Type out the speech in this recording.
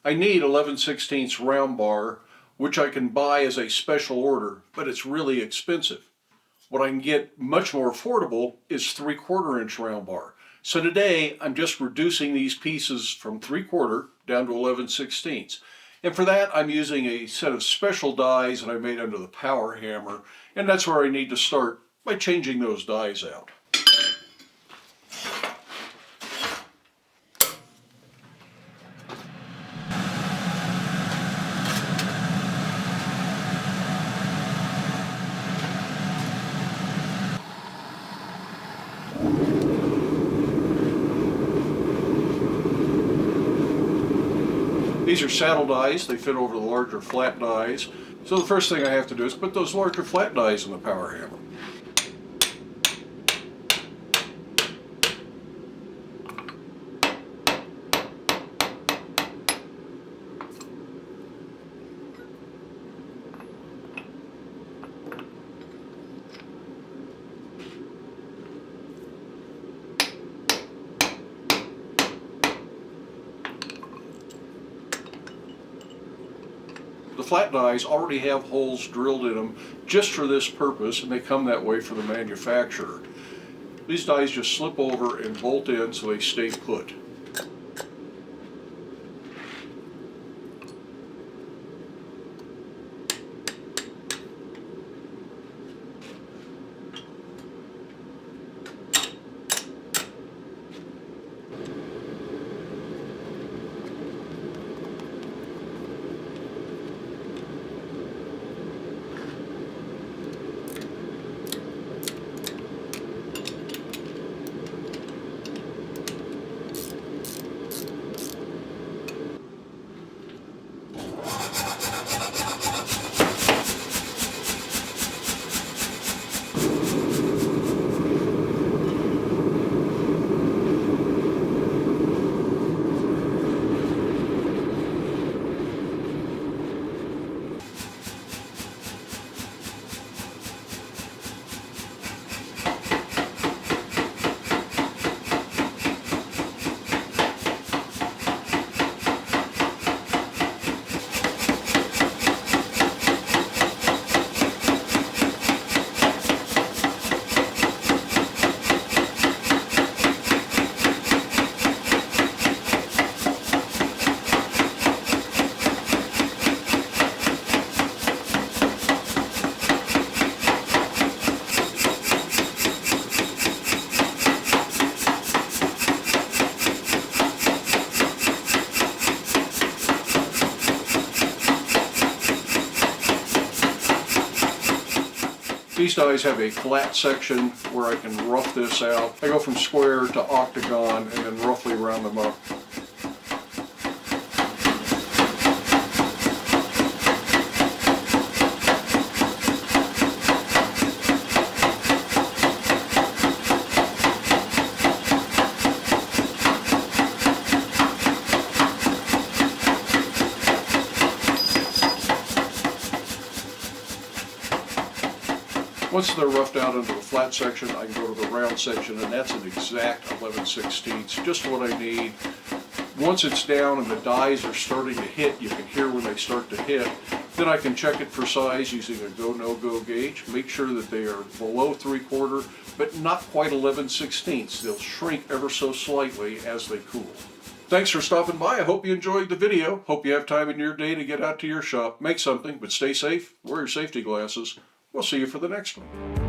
I need 11/16 round bar, which I can buy as a special order, but it's really expensive. What I can get much more affordable is 3/4 inch round bar. So today I'm just reducing these pieces from 3/4 down to 11/16. And for that I'm using a set of special dies that I made under the power hammer, and that's where I need to start, by changing those dies out. These are saddle dies. They fit over the larger flat dies. So the first thing I have to do is put those larger flat dies in the power hammer. The flat dies already have holes drilled in them just for this purpose, and they come that way from the manufacturer. These dies just slip over and bolt in so they stay put. These dies have a flat section where I can rough this out. I go from square to octagon and then roughly round them up. Once they're roughed out into the flat section, I can go to the round section, and that's an exact 11/16, just what I need. Once it's down and the dies are starting to hit, you can hear when they start to hit, then I can check it for size using a go-no-go gauge. Make sure that they are below 3/4, but not quite 11/16. They'll shrink ever so slightly as they cool. Thanks for stopping by. I hope you enjoyed the video. Hope you have time in your day to get out to your shop, make something, but stay safe, wear your safety glasses. We'll see you for the next one.